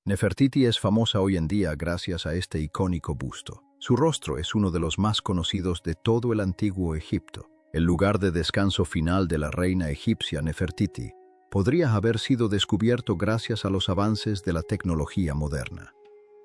Nefertiti es famosa hoy en día gracias a este icónico busto. Su rostro es uno de los más conocidos de todo el antiguo Egipto. El lugar de descanso final de la reina egipcia Nefertiti podría haber sido descubierto gracias a los avances de la tecnología moderna.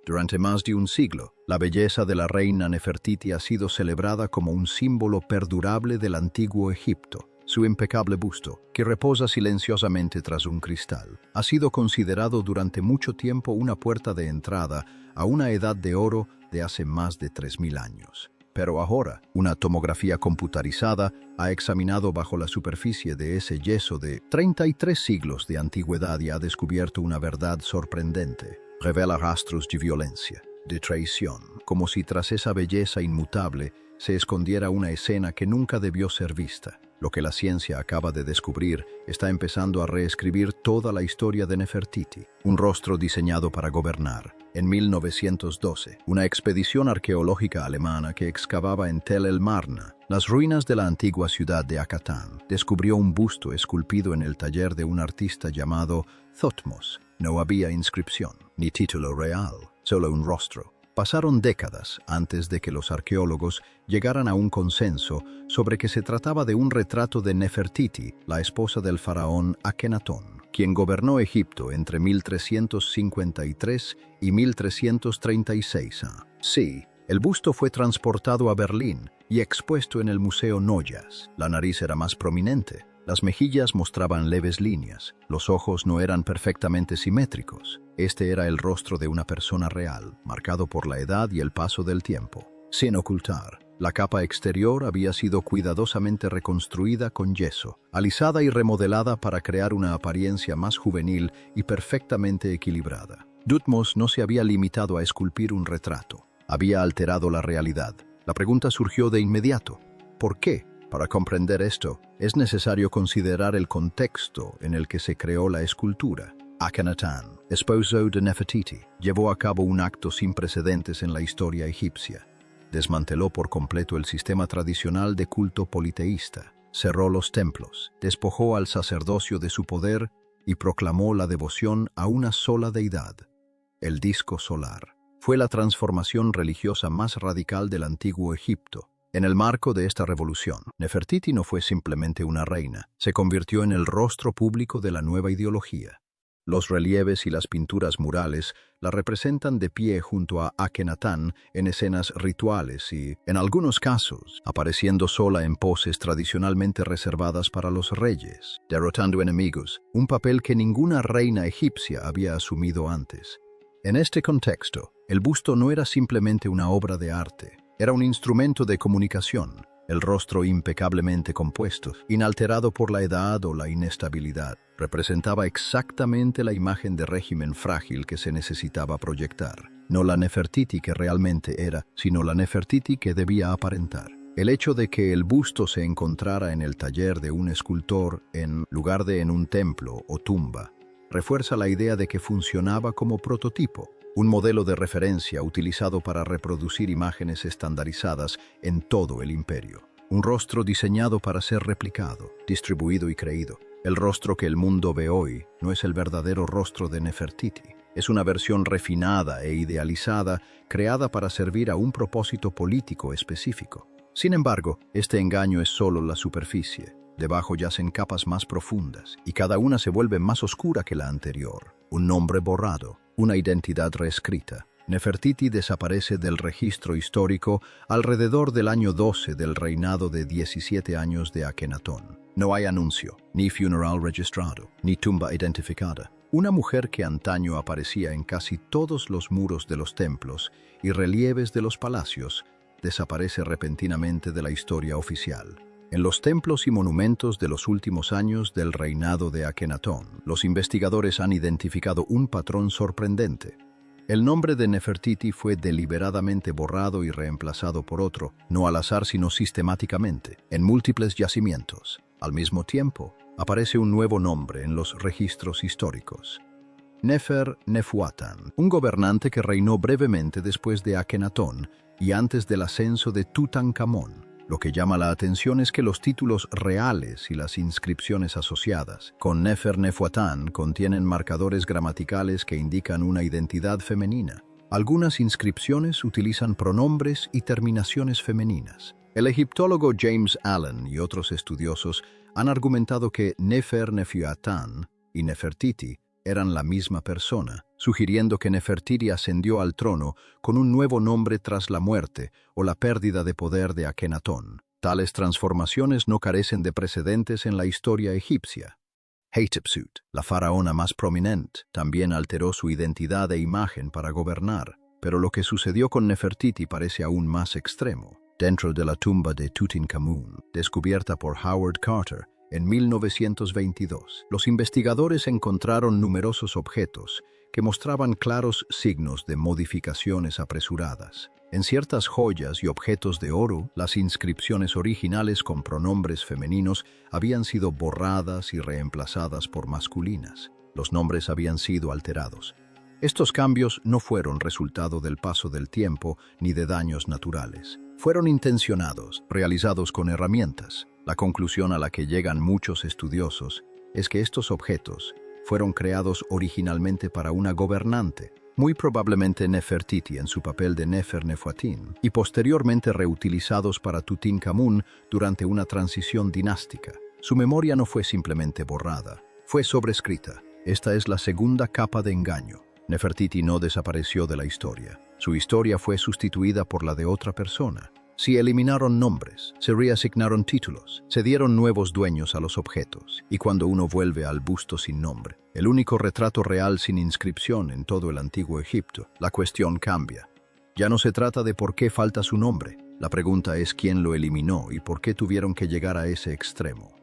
Durante más de un siglo, la belleza de la reina Nefertiti ha sido celebrada como un símbolo perdurable del antiguo Egipto. Su impecable busto, que reposa silenciosamente tras un cristal, ha sido considerado durante mucho tiempo una puerta de entrada a una edad de oro de hace más de 3000 años. Pero ahora, una tomografía computarizada ha examinado bajo la superficie de ese yeso de 33 siglos de antigüedad y ha descubierto una verdad sorprendente. Revela rastros de violencia, de traición, como si tras esa belleza inmutable se escondiera una escena que nunca debió ser vista. Lo que la ciencia acaba de descubrir está empezando a reescribir toda la historia de Nefertiti, un rostro diseñado para gobernar. En 1912, una expedición arqueológica alemana que excavaba en Tel el Marna, las ruinas de la antigua ciudad de Akatán, descubrió un busto esculpido en el taller de un artista llamado Thotmos. No había inscripción, ni título real, solo un rostro. Pasaron décadas antes de que los arqueólogos llegaran a un consenso sobre que se trataba de un retrato de Nefertiti, la esposa del faraón Akenatón, quien gobernó Egipto entre 1353 y 1336 a. Sí, el busto fue transportado a Berlín y expuesto en el Museo Noyes. La nariz era más prominente, las mejillas mostraban leves líneas, los ojos no eran perfectamente simétricos. Este era el rostro de una persona real, marcado por la edad y el paso del tiempo. Sin ocultar, la capa exterior había sido cuidadosamente reconstruida con yeso, alisada y remodelada para crear una apariencia más juvenil y perfectamente equilibrada. Thutmose no se había limitado a esculpir un retrato, había alterado la realidad. La pregunta surgió de inmediato: ¿por qué? Para comprender esto, es necesario considerar el contexto en el que se creó la escultura. Akenatón, esposo de Nefertiti, llevó a cabo un acto sin precedentes en la historia egipcia. Desmanteló por completo el sistema tradicional de culto politeísta, cerró los templos, despojó al sacerdocio de su poder y proclamó la devoción a una sola deidad, el disco solar. Fue la transformación religiosa más radical del antiguo Egipto. En el marco de esta revolución, Nefertiti no fue simplemente una reina, se convirtió en el rostro público de la nueva ideología. Los relieves y las pinturas murales la representan de pie junto a Akenatón en escenas rituales y, en algunos casos, apareciendo sola en poses tradicionalmente reservadas para los reyes, derrotando enemigos, un papel que ninguna reina egipcia había asumido antes. En este contexto, el busto no era simplemente una obra de arte, era un instrumento de comunicación. El rostro impecablemente compuesto, inalterado por la edad o la inestabilidad, representaba exactamente la imagen de régimen frágil que se necesitaba proyectar. No la Nefertiti que realmente era, sino la Nefertiti que debía aparentar. El hecho de que el busto se encontrara en el taller de un escultor en lugar de en un templo o tumba, refuerza la idea de que funcionaba como prototipo, un modelo de referencia utilizado para reproducir imágenes estandarizadas en todo el imperio. Un rostro diseñado para ser replicado, distribuido y creído. El rostro que el mundo ve hoy no es el verdadero rostro de Nefertiti. Es una versión refinada e idealizada, creada para servir a un propósito político específico. Sin embargo, este engaño es solo la superficie. Debajo yacen capas más profundas, y cada una se vuelve más oscura que la anterior. Un nombre borrado, una identidad reescrita. Nefertiti desaparece del registro histórico alrededor del año 12 del reinado de 17 años de Akenatón. No hay anuncio, ni funeral registrado, ni tumba identificada. Una mujer que antaño aparecía en casi todos los muros de los templos y relieves de los palacios, desaparece repentinamente de la historia oficial. En los templos y monumentos de los últimos años del reinado de Akenatón, los investigadores han identificado un patrón sorprendente. El nombre de Nefertiti fue deliberadamente borrado y reemplazado por otro, no al azar sino sistemáticamente, en múltiples yacimientos. Al mismo tiempo, aparece un nuevo nombre en los registros históricos. Nefer-Nefuatán, un gobernante que reinó brevemente después de Akenatón y antes del ascenso de Tutankamón. Lo que llama la atención es que los títulos reales y las inscripciones asociadas con Nefer-Nefuatán contienen marcadores gramaticales que indican una identidad femenina. Algunas inscripciones utilizan pronombres y terminaciones femeninas. El egiptólogo James Allen y otros estudiosos han argumentado que Nefer-Nefuatán y Nefertiti eran la misma persona, sugiriendo que Nefertiti ascendió al trono con un nuevo nombre tras la muerte o la pérdida de poder de Akenatón. Tales transformaciones no carecen de precedentes en la historia egipcia. Hatshepsut, la faraona más prominente, también alteró su identidad e imagen para gobernar, pero lo que sucedió con Nefertiti parece aún más extremo. Dentro de la tumba de Tutankamón, descubierta por Howard Carter en 1922, los investigadores encontraron numerosos objetos que mostraban claros signos de modificaciones apresuradas. En ciertas joyas y objetos de oro, las inscripciones originales con pronombres femeninos habían sido borradas y reemplazadas por masculinas. Los nombres habían sido alterados. Estos cambios no fueron resultado del paso del tiempo ni de daños naturales. Fueron intencionados, realizados con herramientas. La conclusión a la que llegan muchos estudiosos es que estos objetos fueron creados originalmente para una gobernante, muy probablemente Nefertiti en su papel de Nefer-Nefuatín, y posteriormente reutilizados para Tutankamón durante una transición dinástica. Su memoria no fue simplemente borrada, fue sobrescrita. Esta es la segunda capa de engaño. Nefertiti no desapareció de la historia. Su historia fue sustituida por la de otra persona. Se eliminaron nombres, se reasignaron títulos, se dieron nuevos dueños a los objetos, y cuando uno vuelve al busto sin nombre, el único retrato real sin inscripción en todo el antiguo Egipto, la cuestión cambia. Ya no se trata de por qué falta su nombre, la pregunta es quién lo eliminó y por qué tuvieron que llegar a ese extremo.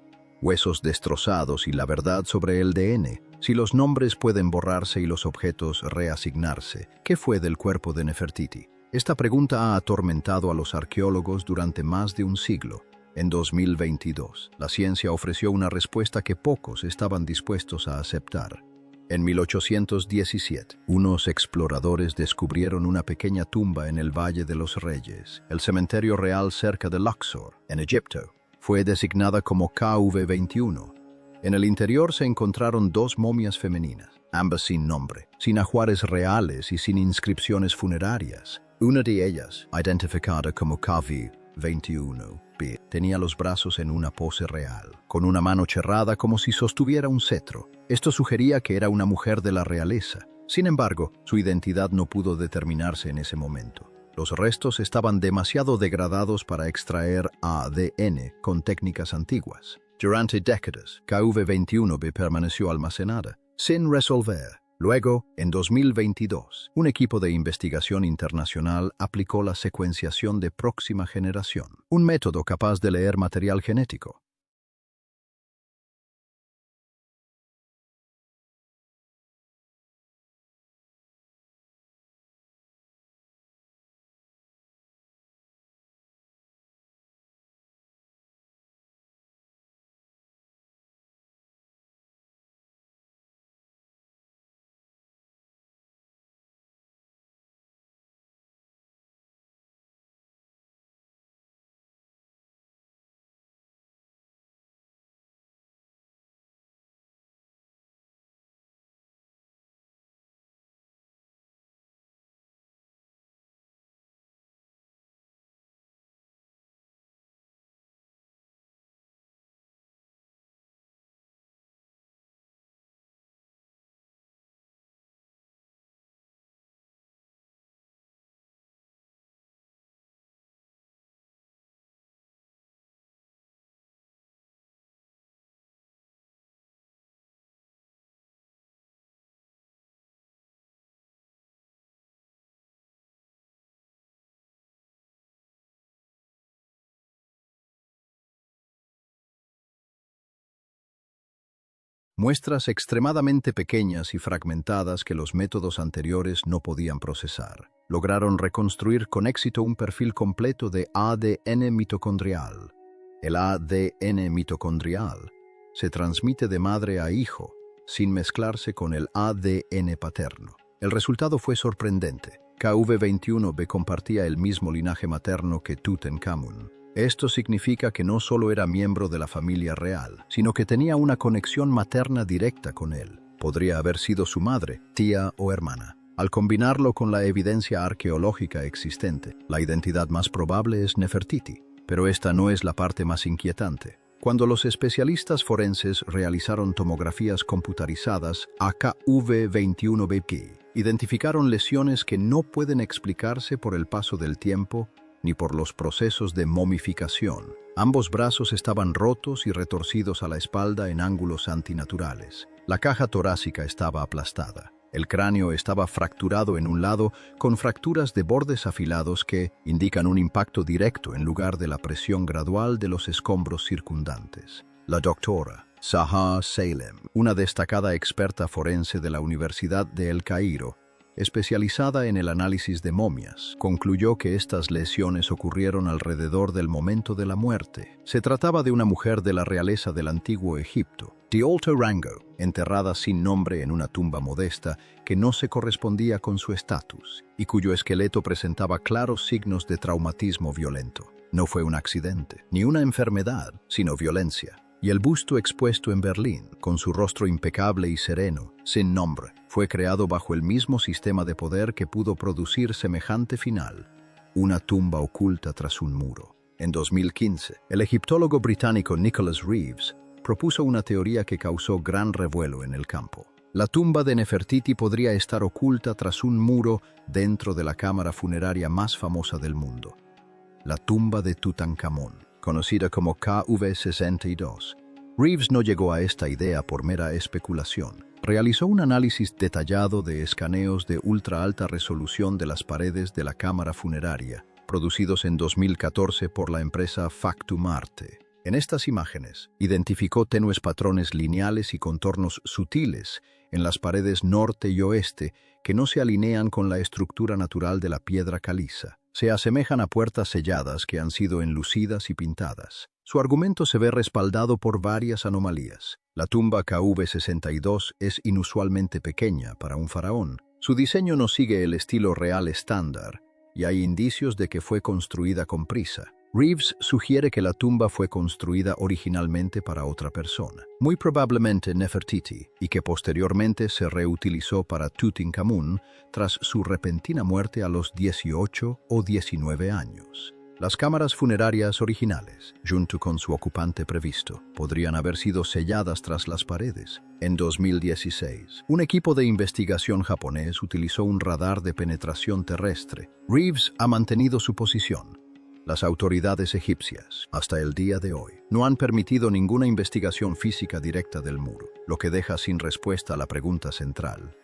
Huesos destrozados y la verdad sobre el ADN. Si los nombres pueden borrarse y los objetos reasignarse, ¿qué fue del cuerpo de Nefertiti? Esta pregunta ha atormentado a los arqueólogos durante más de un siglo. En 2022, la ciencia ofreció una respuesta que pocos estaban dispuestos a aceptar. En 1817, unos exploradores descubrieron una pequeña tumba en el Valle de los Reyes, el cementerio real cerca de Luxor, en Egipto. Fue designada como KV-21. En el interior se encontraron dos momias femeninas, ambas sin nombre, sin ajuares reales y sin inscripciones funerarias. Una de ellas, identificada como KV-21B, tenía los brazos en una pose real, con una mano cerrada como si sostuviera un cetro. Esto sugería que era una mujer de la realeza. Sin embargo, su identidad no pudo determinarse en ese momento. Los restos estaban demasiado degradados para extraer ADN con técnicas antiguas. Durante décadas, KV-21B permaneció almacenada, sin resolver. Luego, en 2022, un equipo de investigación internacional aplicó la secuenciación de próxima generación, un método capaz de leer material genético. Muestras extremadamente pequeñas y fragmentadas que los métodos anteriores no podían procesar. Lograron reconstruir con éxito un perfil completo de ADN mitocondrial. El ADN mitocondrial se transmite de madre a hijo, sin mezclarse con el ADN paterno. El resultado fue sorprendente. KV-21B compartía el mismo linaje materno que Tutankamón. Esto significa que no solo era miembro de la familia real, sino que tenía una conexión materna directa con él. Podría haber sido su madre, tía o hermana. Al combinarlo con la evidencia arqueológica existente, la identidad más probable es Nefertiti. Pero esta no es la parte más inquietante. Cuando los especialistas forenses realizaron tomografías computarizadas AKV-21BP, identificaron lesiones que no pueden explicarse por el paso del tiempo ni por los procesos de momificación. Ambos brazos estaban rotos y retorcidos a la espalda en ángulos antinaturales. La caja torácica estaba aplastada. El cráneo estaba fracturado en un lado, con fracturas de bordes afilados que indican un impacto directo en lugar de la presión gradual de los escombros circundantes. La doctora Zaha Salem, una destacada experta forense de la Universidad de El Cairo, especializada en el análisis de momias, concluyó que estas lesiones ocurrieron alrededor del momento de la muerte. Se trataba de una mujer de la realeza del antiguo Egipto, Tiolta Rango, enterrada sin nombre en una tumba modesta que no se correspondía con su estatus y cuyo esqueleto presentaba claros signos de traumatismo violento. No fue un accidente, ni una enfermedad, sino violencia. Y el busto expuesto en Berlín, con su rostro impecable y sereno, sin nombre, fue creado bajo el mismo sistema de poder que pudo producir semejante final: una tumba oculta tras un muro. En 2015, el egiptólogo británico Nicholas Reeves propuso una teoría que causó gran revuelo en el campo. La tumba de Nefertiti podría estar oculta tras un muro dentro de la cámara funeraria más famosa del mundo, la tumba de Tutankamón, conocida como KV-62. Reeves no llegó a esta idea por mera especulación. Realizó un análisis detallado de escaneos de ultra alta resolución de las paredes de la cámara funeraria, producidos en 2014 por la empresa Factum Arte. En estas imágenes, identificó tenues patrones lineales y contornos sutiles en las paredes norte y oeste que no se alinean con la estructura natural de la piedra caliza. Se asemejan a puertas selladas que han sido enlucidas y pintadas. Su argumento se ve respaldado por varias anomalías. La tumba KV-62 es inusualmente pequeña para un faraón. Su diseño no sigue el estilo real estándar, y hay indicios de que fue construida con prisa. Reeves sugiere que la tumba fue construida originalmente para otra persona, muy probablemente Nefertiti, y que posteriormente se reutilizó para Tutankamón tras su repentina muerte a los 18 o 19 años. Las cámaras funerarias originales, junto con su ocupante previsto, podrían haber sido selladas tras las paredes. En 2016, un equipo de investigación japonés utilizó un radar de penetración terrestre. Reeves ha mantenido su posición. Las autoridades egipcias, hasta el día de hoy, no han permitido ninguna investigación física directa del muro, lo que deja sin respuesta a la pregunta central: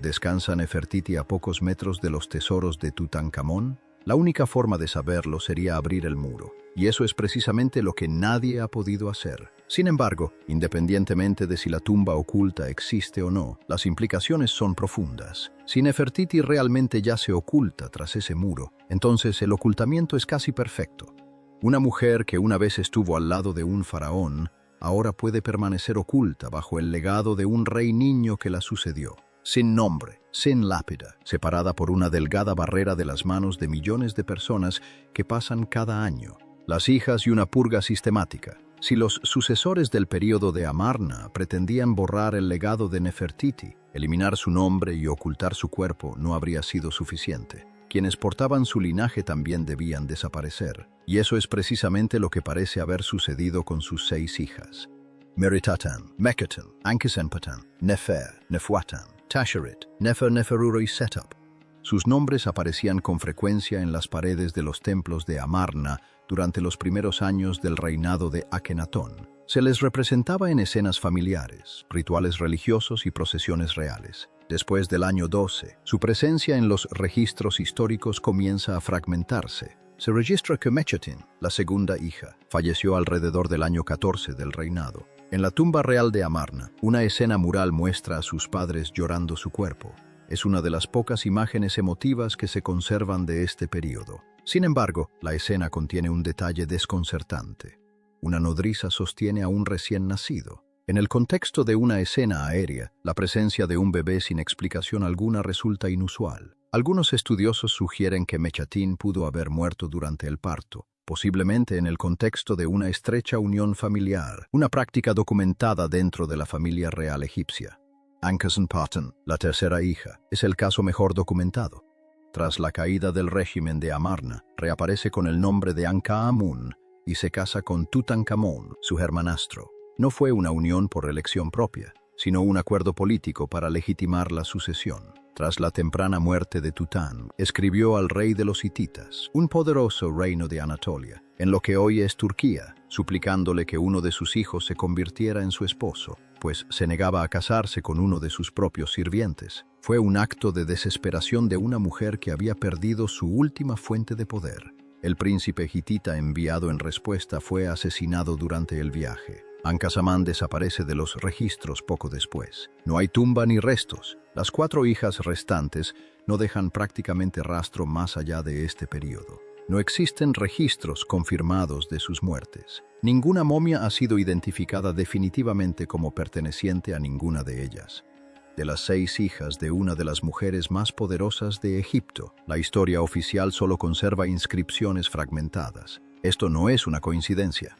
¿descansa Nefertiti a pocos metros de los tesoros de Tutankamón? La única forma de saberlo sería abrir el muro, y eso es precisamente lo que nadie ha podido hacer. Sin embargo, independientemente de si la tumba oculta existe o no, las implicaciones son profundas. Si Nefertiti realmente yace oculta tras ese muro, entonces el ocultamiento es casi perfecto. Una mujer que una vez estuvo al lado de un faraón, ahora puede permanecer oculta bajo el legado de un rey niño que la sucedió. Sin nombre, sin lápida, separada por una delgada barrera de las manos de millones de personas que pasan cada año. Las hijas y una purga sistemática. Si los sucesores del período de Amarna pretendían borrar el legado de Nefertiti, eliminar su nombre y ocultar su cuerpo no habría sido suficiente. Quienes portaban su linaje también debían desaparecer. Y eso es precisamente lo que parece haber sucedido con sus 6 hijas: Meritatan, Meketen, Ankesenpatan, Nefer, Nefuatan, Tasherit, Nefer, Neferuro y Setup. Sus nombres aparecían con frecuencia en las paredes de los templos de Amarna durante los primeros años del reinado de Akenatón. Se les representaba en escenas familiares, rituales religiosos y procesiones reales. Después del año 12, su presencia en los registros históricos comienza a fragmentarse. Se registra que Mechetin, la segunda hija, falleció alrededor del año 14 del reinado. En la tumba real de Amarna, una escena mural muestra a sus padres llorando su cuerpo. Es una de las pocas imágenes emotivas que se conservan de este período. Sin embargo, la escena contiene un detalle desconcertante. Una nodriza sostiene a un recién nacido. En el contexto de una escena aérea, la presencia de un bebé sin explicación alguna resulta inusual. Algunos estudiosos sugieren que Mechatin pudo haber muerto durante el parto, posiblemente en el contexto de una estrecha unión familiar, una práctica documentada dentro de la familia real egipcia. Ankhesenaten, la tercera hija, es el caso mejor documentado. Tras la caída del régimen de Amarna, reaparece con el nombre de Ankh-Amun y se casa con Tutankamón, su hermanastro. No fue una unión por elección propia, sino un acuerdo político para legitimar la sucesión. Tras la temprana muerte de Tután, escribió al rey de los hititas, un poderoso reino de Anatolia, en lo que hoy es Turquía, suplicándole que uno de sus hijos se convirtiera en su esposo, pues se negaba a casarse con uno de sus propios sirvientes. Fue un acto de desesperación de una mujer que había perdido su última fuente de poder. El príncipe hitita enviado en respuesta fue asesinado durante el viaje. Ankhesenaten desaparece de los registros poco después. No hay tumba ni restos. Las 4 hijas restantes no dejan prácticamente rastro más allá de este periodo. No existen registros confirmados de sus muertes. Ninguna momia ha sido identificada definitivamente como perteneciente a ninguna de ellas. De las 6 hijas de una de las mujeres más poderosas de Egipto, la historia oficial solo conserva inscripciones fragmentadas. Esto no es una coincidencia.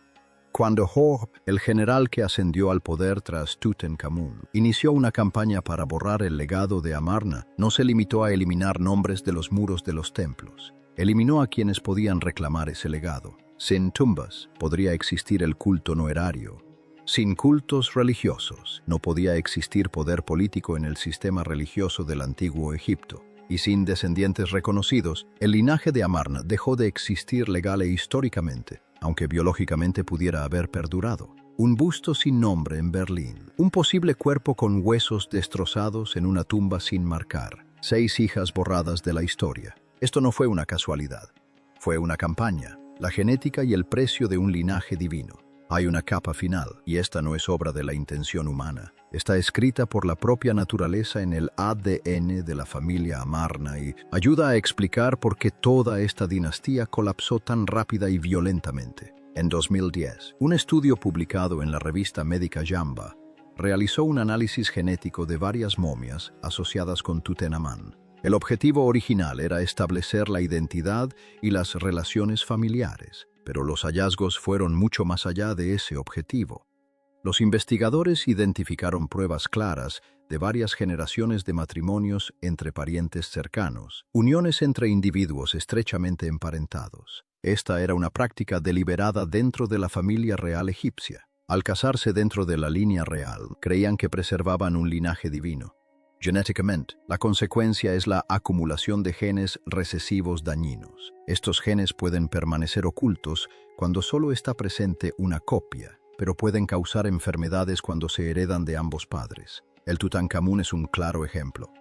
Cuando Hor, el general que ascendió al poder tras Tutankamón, inició una campaña para borrar el legado de Amarna, no se limitó a eliminar nombres de los muros de los templos. Eliminó a quienes podían reclamar ese legado. Sin tumbas podría existir el culto noerario. Sin cultos religiosos no podía existir poder político en el sistema religioso del antiguo Egipto. Y sin descendientes reconocidos, el linaje de Amarna dejó de existir legal e históricamente, aunque biológicamente pudiera haber perdurado. Un busto sin nombre en Berlín. Un posible cuerpo con huesos destrozados en una tumba sin marcar. 6 hijas borradas de la historia. Esto no fue una casualidad. Fue una campaña, la genética y el precio de un linaje divino. Hay una capa final, y esta no es obra de la intención humana. Está escrita por la propia naturaleza en el ADN de la familia Amarna y ayuda a explicar por qué toda esta dinastía colapsó tan rápida y violentamente. En 2010, un estudio publicado en la revista médica Jamba realizó un análisis genético de varias momias asociadas con Tutankamón. El objetivo original era establecer la identidad y las relaciones familiares, pero los hallazgos fueron mucho más allá de ese objetivo. Los investigadores identificaron pruebas claras de varias generaciones de matrimonios entre parientes cercanos, uniones entre individuos estrechamente emparentados. Esta era una práctica deliberada dentro de la familia real egipcia. Al casarse dentro de la línea real, creían que preservaban un linaje divino. Genéticamente, la consecuencia es la acumulación de genes recesivos dañinos. Estos genes pueden permanecer ocultos cuando solo está presente una copia, pero pueden causar enfermedades cuando se heredan de ambos padres. El Tutankamón es un claro ejemplo.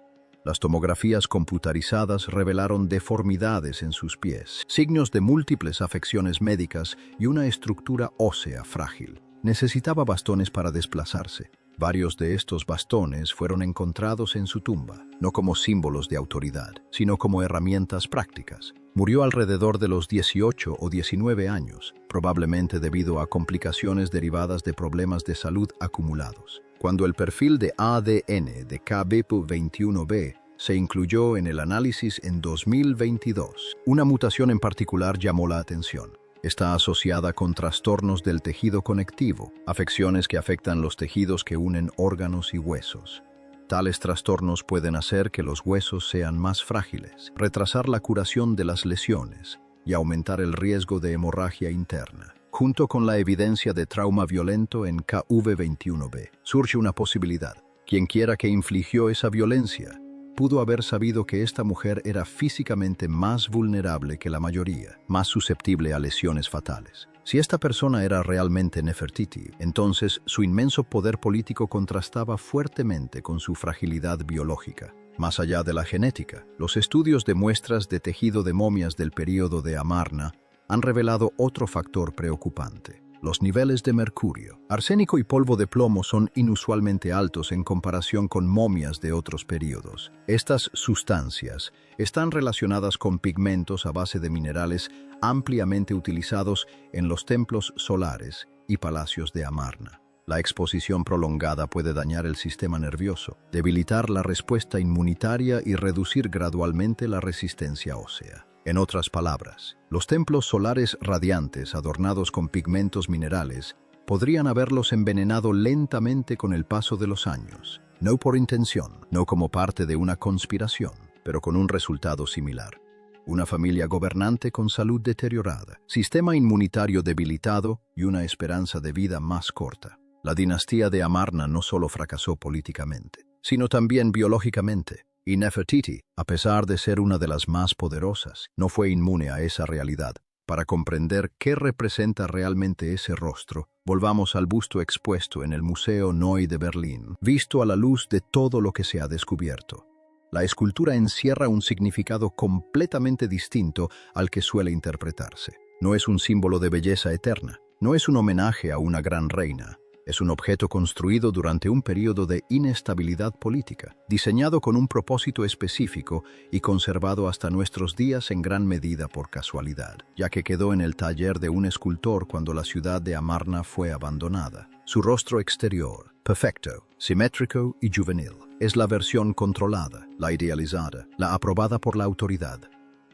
Las tomografías computarizadas revelaron deformidades en sus pies, signos de múltiples afecciones médicas y una estructura ósea frágil. Necesitaba bastones para desplazarse. Varios de estos bastones fueron encontrados en su tumba, no como símbolos de autoridad, sino como herramientas prácticas. Murió alrededor de los 18 o 19 años, probablemente debido a complicaciones derivadas de problemas de salud acumulados. Cuando el perfil de ADN de KBP21B se incluyó en el análisis en 2022, una mutación en particular llamó la atención. Está asociada con trastornos del tejido conectivo, afecciones que afectan los tejidos que unen órganos y huesos. Tales trastornos pueden hacer que los huesos sean más frágiles, retrasar la curación de las lesiones y aumentar el riesgo de hemorragia interna. Junto con la evidencia de trauma violento en KV21B, surge una posibilidad. Quienquiera que infligió esa violencia pudo haber sabido que esta mujer era físicamente más vulnerable que la mayoría, más susceptible a lesiones fatales. Si esta persona era realmente Nefertiti, entonces su inmenso poder político contrastaba fuertemente con su fragilidad biológica. Más allá de la genética, los estudios de muestras de tejido de momias del período de Amarna han revelado otro factor preocupante: los niveles de mercurio. Arsénico y polvo de plomo son inusualmente altos en comparación con momias de otros períodos. Estas sustancias están relacionadas con pigmentos a base de minerales ampliamente utilizados en los templos solares y palacios de Amarna. La exposición prolongada puede dañar el sistema nervioso, debilitar la respuesta inmunitaria y reducir gradualmente la resistencia ósea. En otras palabras, los templos solares radiantes adornados con pigmentos minerales podrían haberlos envenenado lentamente con el paso de los años, no por intención, no como parte de una conspiración, pero con un resultado similar. Una familia gobernante con salud deteriorada, sistema inmunitario debilitado y una esperanza de vida más corta. La dinastía de Amarna no solo fracasó políticamente, sino también biológicamente. Y Nefertiti, a pesar de ser una de las más poderosas, no fue inmune a esa realidad. Para comprender qué representa realmente ese rostro, volvamos al busto expuesto en el Museo Neue de Berlín, visto a la luz de todo lo que se ha descubierto. La escultura encierra un significado completamente distinto al que suele interpretarse. No es un símbolo de belleza eterna, no es un homenaje a una gran reina. Es un objeto construido durante un periodo de inestabilidad política, diseñado con un propósito específico y conservado hasta nuestros días en gran medida por casualidad, ya que quedó en el taller de un escultor cuando la ciudad de Amarna fue abandonada. Su rostro exterior, perfecto, simétrico y juvenil, es la versión controlada, la idealizada, la aprobada por la autoridad.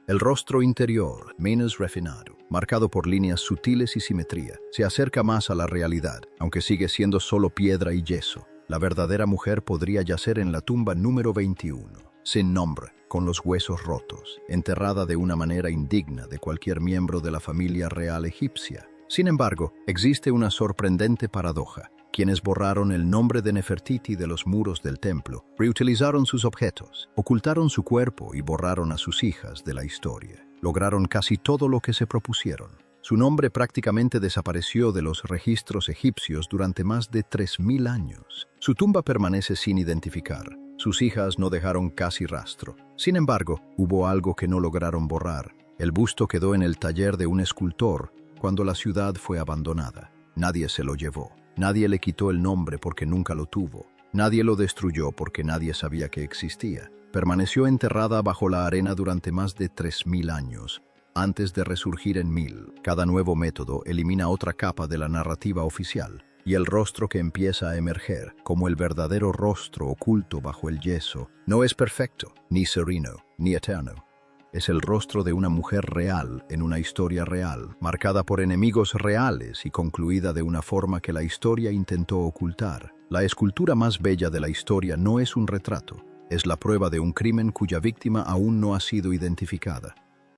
El rostro interior, menos refinado, marcado por líneas sutiles y simetría, se acerca más a la realidad, aunque sigue siendo solo piedra y yeso. La verdadera mujer podría yacer en la tumba número 21, sin nombre, con los huesos rotos, enterrada de una manera indigna de cualquier miembro de la familia real egipcia. Sin embargo, existe una sorprendente paradoja. Quienes borraron el nombre de Nefertiti de los muros del templo, reutilizaron sus objetos, ocultaron su cuerpo y borraron a sus hijas de la historia. Lograron casi todo lo que se propusieron. Su nombre prácticamente desapareció de los registros egipcios durante más de 3000 años. Su tumba permanece sin identificar. Sus hijas no dejaron casi rastro. Sin embargo, hubo algo que no lograron borrar. El busto quedó en el taller de un escultor cuando la ciudad fue abandonada. Nadie se lo llevó. Nadie le quitó el nombre porque nunca lo tuvo. Nadie lo destruyó porque nadie sabía que existía. Permaneció enterrada bajo la arena durante más de 3000 años, antes de resurgir en 1000. Cada nuevo método elimina otra capa de la narrativa oficial, y el rostro que empieza a emerger, como el verdadero rostro oculto bajo el yeso, no es perfecto, ni sereno, ni eterno. Es el rostro de una mujer real en una historia real, marcada por enemigos reales y concluida de una forma que la historia intentó ocultar. La escultura más bella de la historia no es un retrato, es la prueba de un crimen cuya víctima aún no ha sido identificada.